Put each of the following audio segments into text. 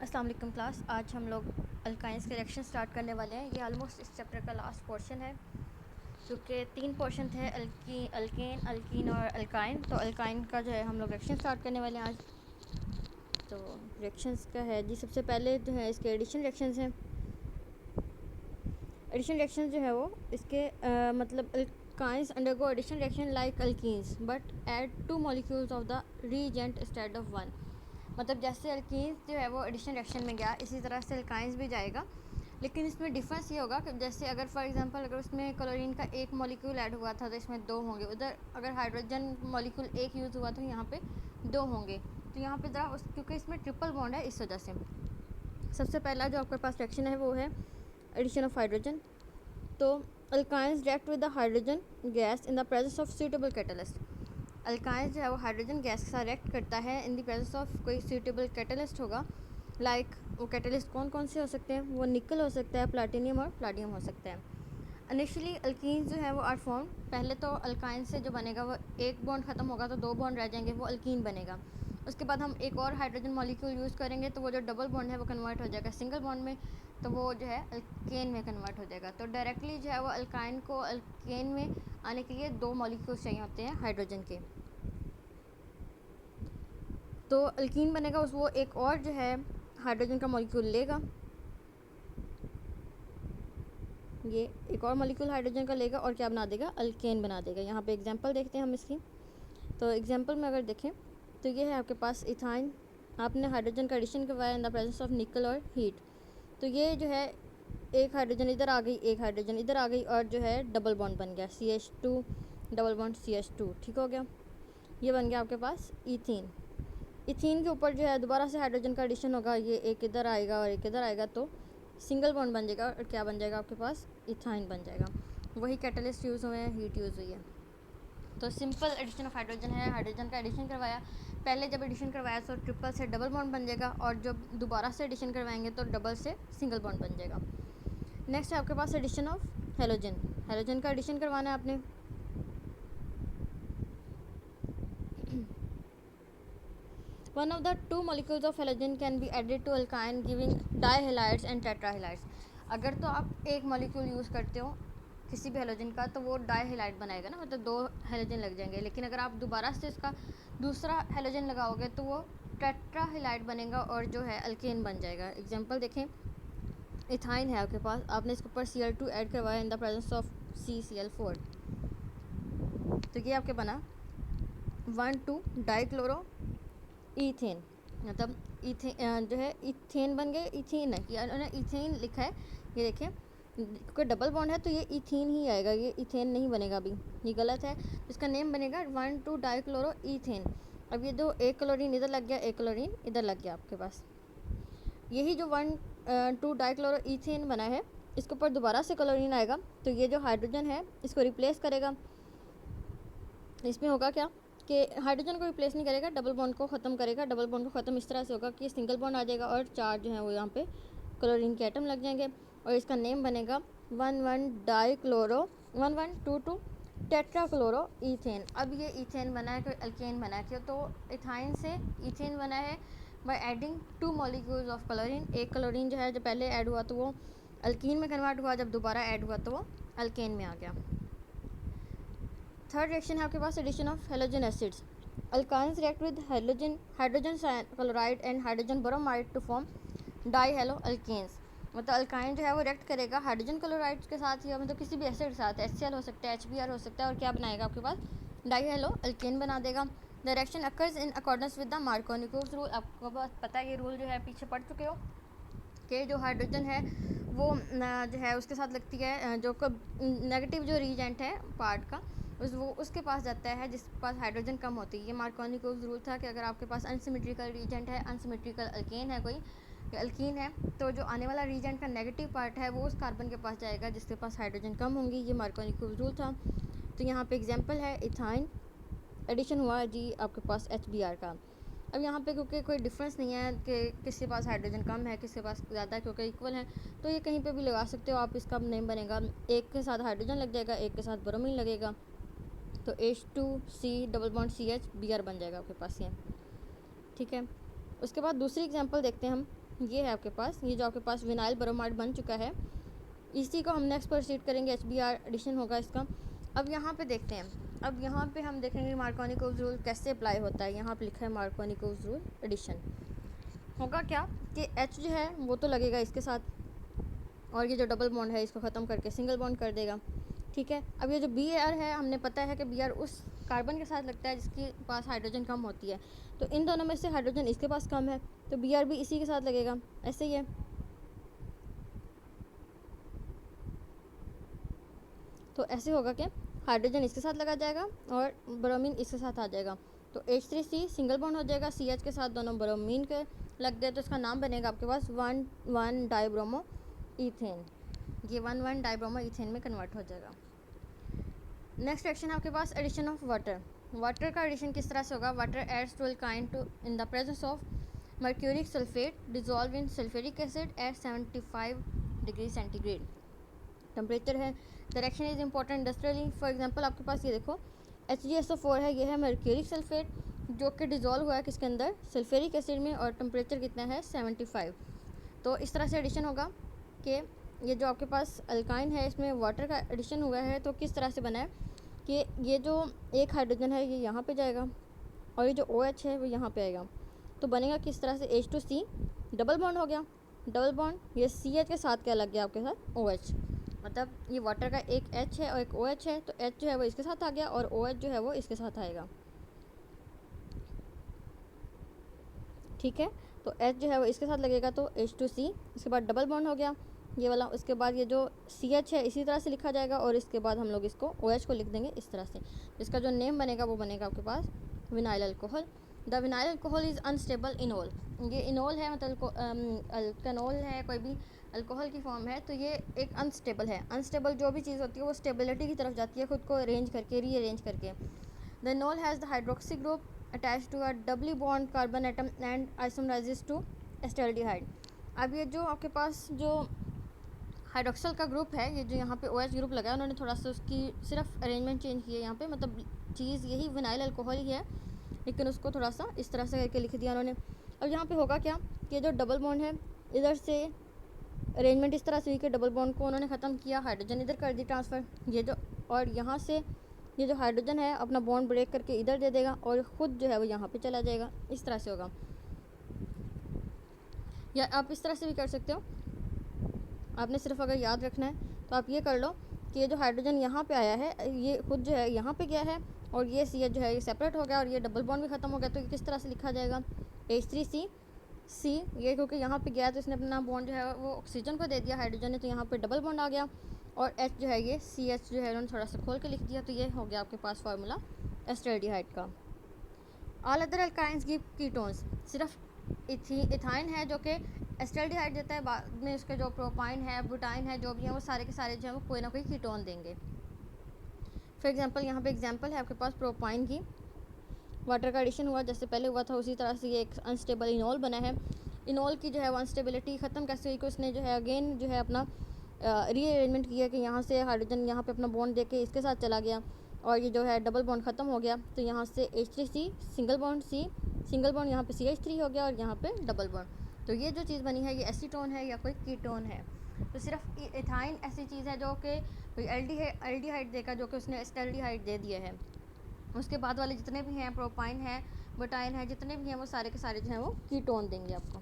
अस्सलाम वालेकुम क्लास। आज हम लोग अल्काइंस के रिएक्शन स्टार्ट करने वाले हैं। ये ऑलमोस्ट इस चैप्टर का लास्ट पोर्शन है, क्योंकि 3 पोर्शन थे, अल्केन, अल्कीन और अल्काइन। तो अल्काइन का जो है हम लोग रिएक्शन स्टार्ट करने वाले हैं आज। तो रिएक्शंस का है जी, सबसे पहले जो है इसके एडिशन रिएक्शंस हैं। एडिशन रिएक्शन जो है वो इसके मतलब alkynes undergo addition reaction like alkenes but add 2 molecules of the reagent instead of 1। मतलब जैसे अल्कीन्स जो है वो एडिशन रिएक्शन में गया, इसी तरह से अल्काइंस भी जाएगा, लेकिन इसमें डिफरेंस ये होगा कि जैसे अगर फॉर एग्जांपल अगर उसमें क्लोरीन का एक मॉलिक्यूल ऐड हुआ था तो इसमें 2 होंगे, उधर अगर हाइड्रोजन मॉलिक्यूल एक यूज़ हुआ तो यहाँ पे 2 होंगे। तो यहाँ पे ज़रा क्योंकि इसमें ट्रिपल बॉन्ड है, इस वजह से सबसे पहला जो आपके पास रिएक्शन है वो है एडिशन ऑफ हाइड्रोजन। तो alkynes react with the hydrogen gas in the presence of suitable catalyst. Alkynes जो है वो हाइड्रोजन गैस के साथ रिएक्ट करता है इन द प्रेजेंस ऑफ कोई सूटेबल कैटलिस्ट होगा। लाइक वो कैटलिस्ट कौन कौन से हो सकते हैं? वो निकल हो सकता है, प्लाटिनियम और प्लाटियम हो सकता है। इनिशियली अल्कीन्स जो है वो आर फॉर्म, पहले तो अल्काइन से जो बनेगा वो एक बॉन्ड ख़त्म होगा तो 2 बॉन्ड रह जाएंगे, वो अल्कीन बनेगा। उसके बाद हम एक और हाइड्रोजन मॉलिक्यूल यूज़ करेंगे तो वो जो डबल बॉन्ड है वो कन्वर्ट हो जाएगा सिंगल बॉन्ड में, तो वो जो है अल्केन में कन्वर्ट हो जाएगा। तो डायरेक्टली जो है वो अल्काइन को अल्केन में आने के लिए 2 मॉलिक्यूल्स चाहिए होते हैं हाइड्रोजन के। तो अल्कीन बनेगा, उस वो एक और जो है हाइड्रोजन का मॉलिक्यूल लेगा, ये एक और मॉलिक्यूल हाइड्रोजन का लेगा और क्या बना देगा? अल्केन बना देगा। यहाँ पे एग्जांपल देखते हैं हम इसकी। तो एग्जांपल में अगर देखें तो ये है आपके पास इथाइन, आपने हाइड्रोजन का एडिशन करवाया इन द प्रेजेंस ऑफ निकल और हीट। तो ये जो है एक हाइड्रोजन इधर आ गई, एक हाइड्रोजन इधर आ गई और जो है डबल बॉन्ड बन गया, CH2 डबल बॉन्ड CH2, ठीक हो गया। ये बन गया आपके पास ईथीन। इथीन के ऊपर जो है दोबारा से हाइड्रोजन का एडिशन होगा, ये एक इधर आएगा और एक इधर आएगा, तो सिंगल बॉन्ड बन जाएगा और क्या बन जाएगा आपके पास? इथाइन बन जाएगा। वही कैटलिस्ट यूज़ हुए हैं, हीट यूज़ हुई है। तो सिंपल एडिशन ऑफ हाइड्रोजन है, हाइड्रोजन का एडिशन करवाया, पहले जब एडिशन करवाया तो ट्रिपल से डबल बॉन्ड बन जाएगा और जब दोबारा से एडिशन करवाएंगे तो डबल से सिंगल बॉन्ड बन जाएगा। नेक्स्ट है आपके पास एडिशन ऑफ हेलोजन। हेलोजन का एडिशन करवाना है आपने। One of the 2 molecules of halogen can be added to alkyne giving dihalides and tetrahalides। अगर तो आप एक मॉलिक्यूल यूज़ करते हो किसी भी हेलोजन का तो वो डाईहेलाइड बनाएगा ना, मतलब 2 हेलोजन लग जाएंगे, लेकिन अगर आप दोबारा से इसका दूसरा हेलोजन लगाओगे तो वो टेट्राहेलाइड बनेगा और जो है अल्केन बन जाएगा। एग्जांपल देखें, इथाइन है आपके पास, आपने इसके ऊपर Cl2 ऐड करवाया इन द प्रेजेंस ऑफ CCl4, तो ये आपके बना 1,2 डाईक्लोरो ईथेन, मतलब जो है इथेन बन गए, इथीन है, उन्होंने इथेन लिखा है, ये देखें क्योंकि डबल बॉन्ड है तो ये इथीन ही आएगा, ये इथेन नहीं बनेगा, अभी ये गलत है। इसका नेम बनेगा 1,2 डाईक्लोरो ईथेन। अब ये दो, एक क्लोरीन इधर लग गया, एक क्लोरीन इधर लग गया आपके पास। यही जो 1,2 डाईक्लोरो ईथेन बना है, इसके ऊपर दोबारा से क्लोरीन आएगा तो ये जो हाइड्रोजन है इसको रिप्लेस करेगा। इसमें होगा क्या कि हाइड्रोजन को रिप्लेस नहीं करेगा, डबल बॉन्ड को ख़त्म करेगा। डबल बॉन्ड को ख़त्म इस तरह से होगा कि सिंगल बॉन्ड आ जाएगा और 4 जो है वो यहाँ पे क्लोरीन के एटम लग जाएंगे और इसका नेम बनेगा 1,1 डाईक्लोरो 1,1,2,2 टेट्राक्लोरो ईथेन। अब ये ईथेन बना है, कोई अल्केन बना है, क्यों? तो इथाइन से ईथेन बना है by adding 2 molecules of chlorine. एक क्लोरीन जो है जब पहले ऐड हुआ तो वो अल्कीन में कन्वर्ट हुआ, जब दोबारा ऐड हुआ तो वो अल्केन में आ गया। थर्ड रिएक्शन है आपके पास addition of halogen acids. Alkynes react with hydrogen chloride and hydrogen bromide to form dihalo alkanes. मतलब अल्काइन जो है वो रिएक्ट करेगा हाइड्रोजन क्लोराइड के साथ या मतलब किसी भी एसिड के साथ, HCl हो सकता है, HBr हो सकता है, और क्या बनाएगा आपके पास? डाईहेलो अल्केन बना देगा। The reaction occurs in accordance with the Markovnikov's rule. आपको पता है ये रूल जो है पीछे पढ़ चुके हो कि जो हाइड्रोजन है वो जो है उसके साथ लगती है, जो नेगेटिव जो रीजेंट है पार्ट का वो उसके पास जाता है जिसके पास हाइड्रोजन कम होती है। ये मार्कोनिकोव्स रूल था कि अगर आपके पास अनसिमेट्रिकल रीजेंट है, अनसिमेट्रिकल अल्केन है कोई, अल्कीन है, तो जो आने वाला रीजेंट का नेगेटिव पार्ट है वो उस कार्बन के पास जाएगा जिसके पास हाइड्रोजन कम होंगी। ये मार्कोनिकोव्स रूल था। तो यहाँ पे एग्जांपल है इथाइन, एडिशन हुआ जी आपके पास HBr का। अब यहाँ पे क्योंकि कोई डिफरेंस नहीं है कि किसके पास हाइड्रोजन कम है किसके पास ज़्यादा है, क्योंकि इक्वल है, तो ये कहीं पे भी लगा सकते हो आप। इसका नेम बनेगा, एक के साथ हाइड्रोजन लग जाएगा, एक के साथ ब्रोमीन लगेगा, तो H2C double bond CH Br बन जाएगा आपके पास ये, ठीक है। उसके बाद दूसरी एग्जांपल देखते हैं हम, ये है आपके पास, ये जो आपके पास विनाइल ब्रोमाइड बन चुका है, इसी को हम नेक्स्ट प्रोसीड करेंगे, HBr एडिशन होगा इसका। अब यहाँ पे देखते हैं, अब यहाँ पे हम देखेंगे मार्कोनिकोव्स रूल कैसे अप्लाई होता है। यहाँ पे लिखा है मार्कोनिकोव्स रूल एडिशन। होगा क्या कि H जो है वो तो लगेगा इसके साथ, और ये जो डबल बॉन्ड है इसको ख़त्म करके सिंगल बॉन्ड कर देगा, ठीक है। अब ये जो Br है, हमने पता है कि Br उस कार्बन के साथ लगता है जिसके पास हाइड्रोजन कम होती है, तो इन दोनों में से हाइड्रोजन इसके पास कम है, तो Br भी इसी के साथ लगेगा, ऐसे ही है। तो ऐसे होगा कि हाइड्रोजन इसके साथ लगा जाएगा और ब्रोमीन इसके साथ आ जाएगा, तो H3C सिंगल बॉन्ड हो जाएगा, CH के साथ दोनों ब्रोमीन के लग गए, तो इसका नाम बनेगा आपके पास 1,1 डाइब्रोमो ईथेन। ये 1,1 डाइब्रोमो ईथेन में कन्वर्ट हो जाएगा। नेक्स्ट रिएक्शन है आपके पास एडिशन ऑफ वाटर। वाटर का एडिशन किस तरह से होगा? Water adds to alkyne to in the presence of mercuric sulphate dissolve in sulphuric acid at 75 degree centigrade. Temperature है, direction is important industrially. For example आपके पास ये देखो HgSO4 है, ये है मर्क्यूरिक सल्फेट जो कि डिजॉल्व हुआ है किसके अंदर? सल्फ्यूरिक एसिड में, और टेम्परेचर कितना है? 75। तो इस तरह से एडिशन होगा कि ये जो आपके पास अल्काइन है इसमें वाटर का एडिशन हुआ है, तो किस तरह से बना है कि ये जो एक हाइड्रोजन है ये यहाँ पे जाएगा और ये जो OH है वो यहाँ पे आएगा, तो बनेगा किस तरह से? H2C डबल बॉन्ड हो गया, डबल बॉन्ड, ये CH के साथ क्या लग गया आपके साथ? OH। मतलब ये वाटर का एक H है और एक OH है, तो H जो है वो इसके साथ आ गया और OH जो है वो इसके साथ आएगा, ठीक है। तो H जो है वो इसके साथ लगेगा तो H2C, इसके बाद डबल बॉन्ड हो गया ये वाला, उसके बाद ये जो CH है इसी तरह से लिखा जाएगा और इसके बाद हम लोग इसको OH को लिख देंगे इस तरह से। इसका जो नेम बनेगा वो बनेगा आपके पास vinyl alcohol. The vinyl alcohol is unstable enol. ये इनोल है मतलब अल्कनोल है, कोई भी अल्कोहल की फॉर्म है, तो ये एक अनस्टेबल है। अनस्टेबल जो भी चीज़ होती है वो स्टेबिलिटी की तरफ जाती है, खुद को अरेंज करके, रीअरेंज करके। The enol has the hydroxy group attached to a doubly bond carbon atom and isomerizes to acetaldehyde। अब ये जो आपके पास जो हाइड्रोक्सल का ग्रुप है, ये जो यहाँ पे OH ग्रुप लगा है, उन्होंने थोड़ा सा उसकी सिर्फ अरेंजमेंट चेंज की है यहाँ पे, मतलब चीज़ यही विनाइल अल्कोहल ही है लेकिन उसको थोड़ा सा इस तरह से करके लिख दिया उन्होंने। अब यहाँ पे होगा क्या कि जो डबल बॉन्ड है इधर से अरेंजमेंट इस तरह से हुई कि डबल बॉन्ड को उन्होंने ख़त्म किया, हाइड्रोजन इधर कर दी ट्रांसफ़र, ये जो, और यहाँ से ये जो हाइड्रोजन है अपना बॉन्ड ब्रेक करके इधर दे देगा और ख़ुद जो है वो यहाँ पे चला जाएगा, इस तरह से होगा। या आप इस तरह से भी कर सकते हो, आपने सिर्फ अगर याद रखना है तो आप ये कर लो कि ये जो हाइड्रोजन यहाँ पे आया है ये खुद जो है यहाँ पे गया है और ये CH जो है ये सेपरेट हो गया और ये डबल बॉन्ड भी ख़त्म हो गया, तो ये किस तरह से लिखा जाएगा? H3C, ये क्योंकि यहाँ पे गया तो इसने अपना बॉन्ड जो है वो ऑक्सीजन को दे दिया हाइड्रोजन ने, तो यहाँ पे डबल बॉन्ड आ गया, और H जो है ये CH जो है उन्होंने थोड़ा सा खोल के लिख दिया, तो ये हो गया आपके पास फार्मूला एस्टल्डिहाइड का। All other alkynes give ketones, सिर्फ इथाइन है जो कि एस्टल्डिहाइड देता है, बाद में उसके जो प्रोपाइन है, बुटाइन है, जो भी है वो सारे के सारे जो है वो कोई ना कोई कीटोन देंगे। फॉर एग्जांपल यहाँ पे एग्जांपल है आपके पास प्रोपाइन की, वाटर का एडिशन हुआ जैसे पहले हुआ था उसी तरह से ये एक अनस्टेबल इनोल बना है। इनोल की जो है वो अनस्टेबिलिटी ख़त्म कैसे हुई कि उसने जो है अगेन जो है अपना रीअरेंजमेंट किया कि यहाँ से हाइड्रोजन यहाँ पे अपना बॉन्ड दे के इसके साथ चला गया और ये जो है डबल बॉन्ड ख़त्म हो गया, तो यहाँ से H3C single bond C single bond, यहाँ पे CH3 हो गया और यहाँ पे डबल बॉन्ड। तो ये जो चीज़ बनी है ये एसीटोन है या कोई कीटोन है। तो सिर्फ इथाइन ऐसी चीज़ है जो कि कोई एल्डिहाइड देगा, जो कि उसने एस्टल्डिहाइड दे दिया है। उसके बाद वाले जितने भी हैं, प्रोपाइन है, बुटाइन है, जितने भी हैं वो सारे के सारे जो हैं वो कीटोन देंगे आपको।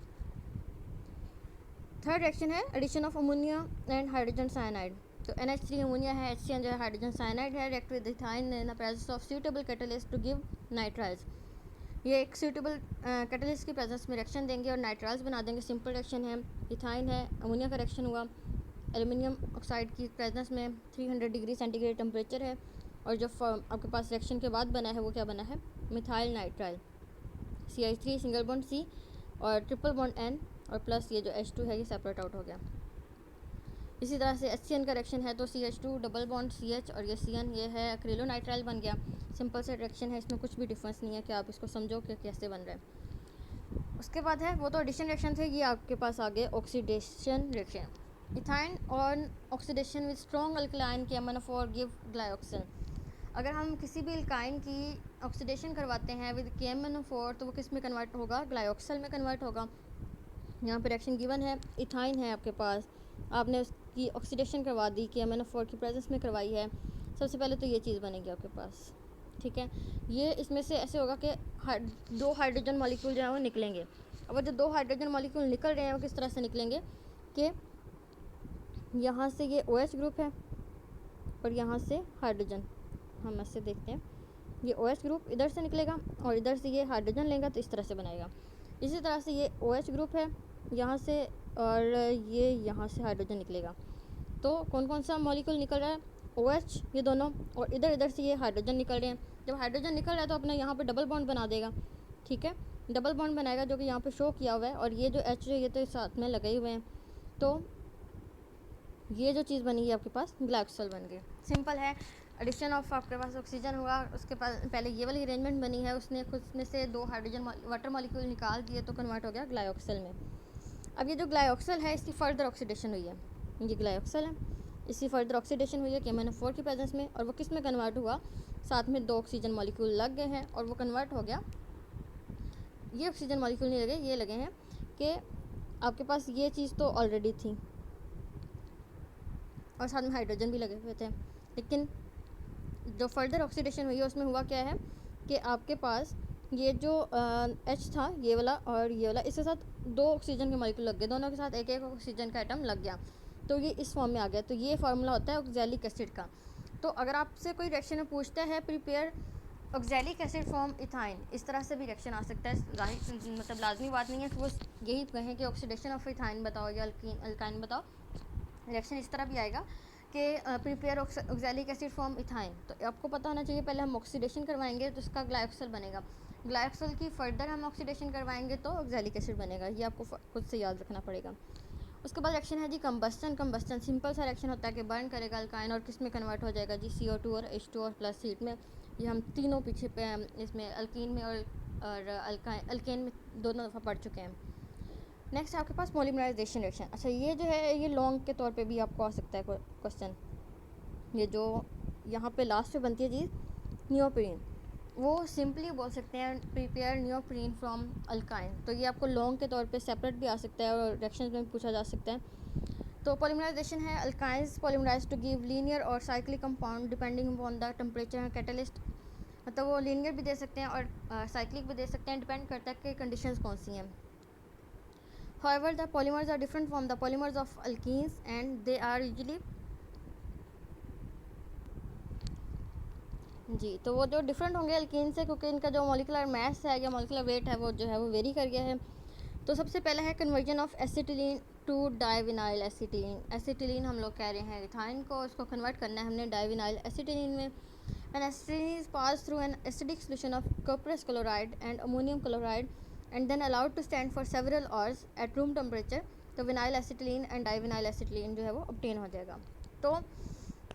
थर्ड रिएक्शन है addition of ammonia and hydrogen cyanide. तो NH3 अमोनिया है, HCN जो है हाइड्रोजन साइनाइड है, react with ethyne in the presence of suitable catalyst to give nitriles. ये एक सूटेबल कैटलिस्ट की प्रेजेंस में रिएक्शन देंगे और नाइट्राइल्स बना देंगे। सिंपल रिएक्शन है, इथाइन है, अमोनिया का रिएक्शन हुआ एल्यूमिनियम ऑक्साइड की प्रेजेंस में, 300 डिग्री सेंटीग्रेड टेम्परेचर है, और जो आपके पास रिएक्शन के बाद बना है वो क्या बना है? Methyl nitrile, CH3 single bond C और ट्रिपल बॉन्ड N और प्लस ये जो H2 है ये सेपरेट आउट हो गया। इसी तरह से HCN का रिएक्शन है तो CH2 डबल बॉन्ड CH और ये CN ये है एक्रिलोनाइट्राइल बन गया। सिंपल से रिएक्शन है, इसमें कुछ भी डिफरेंस नहीं है कि आप इसको समझो कि कैसे बन रहा है। उसके बाद है वो तो एडिशन रिएक्शन थे, ये आपके पास आगे oxidation reaction. Ethyne on oxidation with strong alkaline KMnO4 give glyoxal. अगर हम किसी भी अल्काइन की ऑक्सीडेशन करवाते हैं विद KMnO4 तो वो किस में कन्वर्ट होगा? ग्लाइऑक्सल में कन्वर्ट होगा। यहाँ पे रिएक्शन गिवन है, इथाइन है आपके पास, आपने उसकी ऑक्सीडेशन करवा दी कि MnO4 की प्रेजेंस में करवाई है। सबसे पहले तो ये चीज़ बनेगी आपके पास, ठीक है। ये इसमें से ऐसे होगा कि 2 हाइड्रोजन मॉलिक्यूल जो है वो निकलेंगे। अब वो जो 2 हाइड्रोजन मॉलिक्यूल निकल रहे हैं वो किस तरह से निकलेंगे कि यहाँ से ये OH ग्रुप है और यहाँ से हाइड्रोजन, हम ऐसे देखते हैं, ये OH ग्रुप इधर से निकलेगा और इधर से ये हाइड्रोजन लेगा तो इस तरह से बनाएगा। इसी तरह से ये OH ग्रुप है यहाँ से और ये यहाँ से हाइड्रोजन निकलेगा। तो कौन कौन सा मॉलिक्यूल निकल रहा है, OH ये दोनों, और इधर से ये हाइड्रोजन निकल रहे हैं। जब हाइड्रोजन निकल रहा है तो अपना यहाँ पे डबल बॉन्ड बना देगा, ठीक है, डबल बॉन्ड बनाएगा जो कि यहाँ पे शो किया हुआ है। और ये जो H है ये तो साथ में लगे हुए हैं, तो ये जो चीज़ बनी है आपके पास ग्लाइकोसिल बन गई। सिंपल है। एडिशन ऑफ आपके पास ऑक्सीजन हुआ, उसके पास पहले ये वाली अरेंजमेंट बनी है, उसने खुद में से 2 हाइड्रोजन वाटर मॉलिक्यूल निकाल दिए तो कन्वर्ट हो गया ग्लाइकोसिल में। अब ये जो ग्लाइकोसिल है इसकी फर्दर ऑक्सीडेशन हुई है, ये ग्लाइकोसिल है, इसकी फर्दर ऑक्सीडेशन हुई है MnO4 की प्रेजेंस में, और वो किस में कन्वर्ट हुआ, साथ में 2 ऑक्सीजन मॉलिक्यूल लग गए हैं और वो कन्वर्ट हो गया। ये ऑक्सीजन मॉलिक्यूल नहीं लगे, ये लगे हैं कि आपके पास ये चीज़ तो ऑलरेडी थी और साथ में हाइड्रोजन भी लगे हुए थे, लेकिन जो फर्दर ऑक्सीडेशन हुई है उसमें हुआ क्या है कि आपके पास ये जो H था ये वाला और ये वाला, इसके साथ 2 ऑक्सीजन के मॉलिक्यूल लग गए, दोनों के साथ एक एक ऑक्सीजन का एटम लग गया, तो ये इस फॉर्म में आ गया। तो ये फार्मूला होता है ऑक्सैलिक एसिड का। तो अगर आपसे कोई रिएक्शन में पूछता है prepare oxalic acid form ethyne, इस तरह से भी रिएक्शन आ सकता है। मतलब लाजमी बात नहीं है कि वो यही कहें कि ऑक्सीडेशन ऑफ इथाइन बताओ या अल्काइन बताओ, रिएक्शन इस तरह भी आएगा कि prepare oxalic acid form ethyne. तो आपको पता होना चाहिए पहले हम ऑक्सीडेशन करवाएंगे तो इसका ग्लाइकोसिल बनेगा, ग्लाइकोसिल की फर्दर हम ऑक्सीडेशन करवाएंगे तो ऑक्सैलिक एसिड बनेगा, ये आपको खुद से याद रखना पड़ेगा। उसके बाद रिएक्शन है जी कंबस्टन। कंबस्टन सिंपल सा रिएक्शन होता है कि बर्न करेगा अल्काइन और किस में कन्वर्ट हो जाएगा जी, CO2 और H2 और प्लस हीट में। ये हम तीनों पीछे पे इसमें अल्कीन में और अल्केन में दोनों दफ़ा पढ़ चुके हैं। नेक्स्ट आपके पास पॉलीमराइजेशन रिएक्शन। अच्छा ये जो है ये लॉन्ग के तौर पे भी आपको आ सकता है क्वेश्चन। ये जो यहाँ पे लास्ट पे बनती है चीज़ नियोप्रीन, वो सिंपली बोल सकते हैं प्रिपेयर नियोप्रीन फ्रॉम अल्काइन। तो ये आपको लॉन्ग के तौर पे सेपरेट भी आ सकता है और रिएक्शन में पूछा जा सकता है। तो पॉलीमराइजेशन है alkynes polymerise to give linear और cyclic compound depending upon the temperature and catalyst. मतलब वो लीनियर भी दे सकते हैं और साइक्लिक भी दे सकते हैं, डिपेंड करता है कि कंडीशंस कौन सी हैं। However, the polymers are different from the polymers of alkenes and they are usually जी, तो वो जो डिफरेंट होंगे अल्कीन से क्योंकि इनका जो मॉलिकुलर मास है या मॉलिकुलर वेट है वो जो है वो वेरी कर गया है। तो सबसे पहले है conversion of acetylene to divinyl acetylene. Acetylene हम लोग कह रहे हैं इथाइन को, उसको कन्वर्ट करना है हमने डाइविनाइल एसिटिलीन में। An acetylene is pass through an acidic solution of cuprous chloride and ammonium chloride and then allowed to stand for several hours at room temperature, तो विनाइल एसिटिलीन एंड डाइविनाइल एसिटिलीन जो है वो obtain हो जाएगा। तो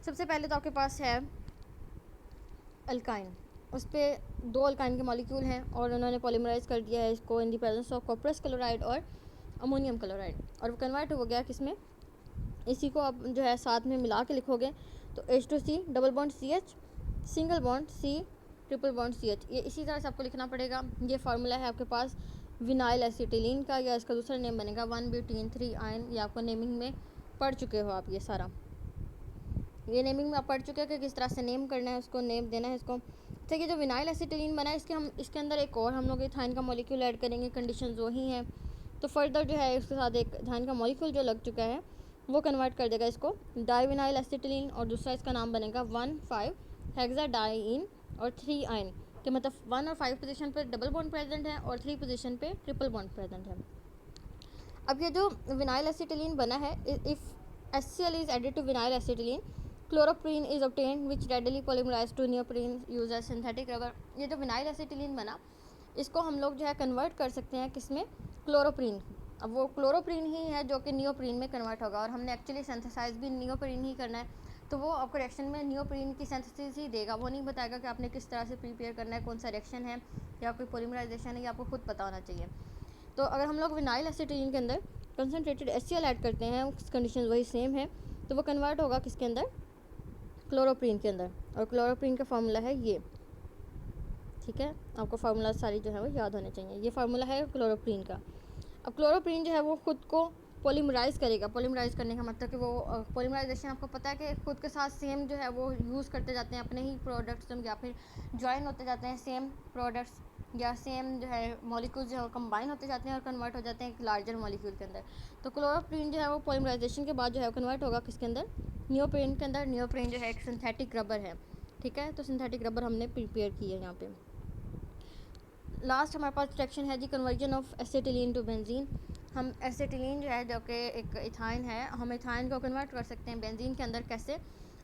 सबसे पहले तो आपके पास है अल्काइन, उस पर 2 अल्काइन के मॉलिक्यूल हैं और उन्होंने पॉलीमराइज कर दिया है इसको in the presence of cuprous chloride और अमोनियम क्लोराइड, और वो कन्वर्ट हो गया किसमें, इसी को आप जो है साथ में मिला के लिखोगे तो H2C double bond CH single bond C triple bond CH, ये इसी तरह से आपको लिखना पड़ेगा। ये फार्मूला है आपके पास विनाइल एसिटिलीन का, या इसका दूसरा नेम बनेगा 1-ब्यूटीन-3 आयन। ये आपको नेमिंग में पढ़ चुके हो आप, ये सारा ये नेमिंग में आप पढ़ चुके हो कि किस तरह से नेम करना है, उसको नेम देना है इसको। तो ये जो विनाइल एसिटिलीन बना है इसके अंदर एक और हम लोग इथाइन का मॉलिक्यूल ऐड करेंगे, कंडीशन वही हैं। तो फर्दर जो है इसके साथ एक इथाइन का मॉलिक्यूल जो लग चुका है वो कन्वर्ट कर देगा इसको डाइविनाइल एसिटिलीन, और दूसरा इसका नाम बनेगा 1,5-हेक्साडाइइन और 3 आयन के, मतलब 1 और 5 पोजीशन पे डबल बॉन्ड प्रेजेंट है और 3 पोजीशन पे ट्रिपल बॉन्ड प्रेजेंट है। अब ये जो विनाइल एसिटिलीन बना है, if HCl is added to vinyl acetylene chloroprene is obtained which readily polymerize to neoprene use as synthetic rubber. ये जो विनाइल एसिटिलीन बना इसको हम लोग जो है कन्वर्ट कर सकते हैं किसमें, क्लोरोप्रीन। अब वो क्लोरोप्रीन ही है जो कि नियोप्रीन में कन्वर्ट होगा, और हमने एक्चुअली सिंथेसाइज भी नियोप्रीन ही करना है, तो वो आपको रिएक्शन में नियोप्रीन की सिंथेसिस ही देगा, वो नहीं बताएगा कि आपने किस तरह से प्रिपेयर करना है, कौन सा रिएक्शन है या कोई पॉलीमराइजेशन है, ये आपको खुद पता होना चाहिए। तो अगर हम लोग विनाइल एसिटिलीन के अंदर कंसनट्रेटेड HCl ऐड करते हैं, कंडीशन वही सेम है, तो वो कन्वर्ट होगा किसके अंदर, क्लोरोप्रीन के अंदर, और क्लोरोप्रीन का फार्मूला है ये, ठीक है। आपको फार्मूला सारी जो है वो याद होने चाहिए। ये फार्मूला है क्लोरोप्रीन का। अब क्लोरोप्रीन जो है वो खुद को पॉलीमराइज़ करेगा। पॉलीमराइज़ करने का मतलब कि वो पॉलीमराइजेशन आपको पता है कि खुद के साथ सेम जो है वो यूज़ करते जाते हैं अपने ही प्रोडक्ट्स, या फिर ज्वाइन होते जाते हैं सेम प्रोडक्ट्स, या सेम जो है मॉलिक्यूल्स जो है वो कंबाइन होते जाते हैं और कन्वर्ट हो जाते हैं एक लार्जर मॉलिक्यूल के अंदर। तो क्लोरोप्रीन जो है वो पॉलीमराइजेशन के बाद जो है वो कन्वर्ट होगा किसके अंदर, नियोप्रीन के अंदर। नियोप्रीन जो है एक सिंथेटिक रबर है, ठीक है। तो सिंथेटिक रबर हमने प्रिपेयर की है यहाँ पे। लास्ट हमारे पास सेक्शन है जी conversion of acetylene to benzene. हम एसिटिलीन जो है जो कि एक इथाइन है, हम इथाइन को कन्वर्ट कर सकते हैं बेंजीन के अंदर। कैसे?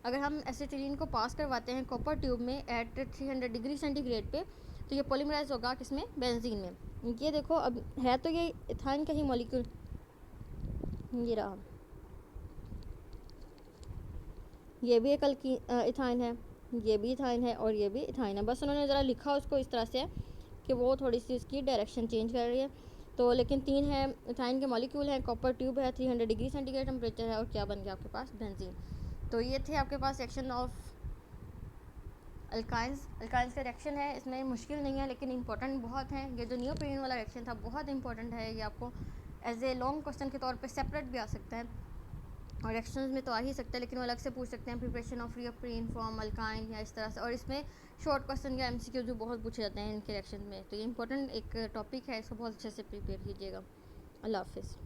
अगर हम एसिटिलीन को पास करवाते हैं कॉपर ट्यूब में एट 300 डिग्री सेंटीग्रेड पे, तो ये पॉलीमराइज होगा किसमें, बेंजीन में। ये देखो अब है तो ये इथाइन का ही मॉलिक्यूल, ये रहा, ये भी एक इथाइन है, ये भी इथाइन है और ये भी इथाइन है। बस उन्होंने ज़रा लिखा उसको इस तरह से कि वो थोड़ी सी इसकी डायरेक्शन चेंज कर रही है। तो लेकिन 3 है इथाइन के मॉलिक्यूल हैं, कॉपर ट्यूब है, 300 डिग्री सेंटीग्रेड टेम्परेचर है, और क्या बन गया आपके पास, बेंजीन। तो ये थे आपके पास सेक्शन ऑफ अल्काइंस। अल्काइंस का रिएक्शन है, इसमें मुश्किल नहीं है लेकिन इंपॉर्टेंट बहुत हैं। ये जो नियोप्रीन वाला रिएक्शन था बहुत इंपॉर्टेंट है, ये आपको एज ए लॉन्ग क्वेश्चन के तौर पे सेपरेट भी आ सकता है, और रिएक्शंस में तो आ ही सकता है, लेकिन वो अलग से पूछ सकते हैं, preparation of neoprene from alkyne या इस तरह से। और इसमें शॉर्ट क्वेश्चन या एमसीक्यूज भी बहुत पूछे जाते हैं इनके रिएक्शन में। तो ये इंपॉर्टेंट एक टॉपिक है, इसको बहुत अच्छे से प्रिपेयर कीजिएगा। अल्लाह हाफिज़।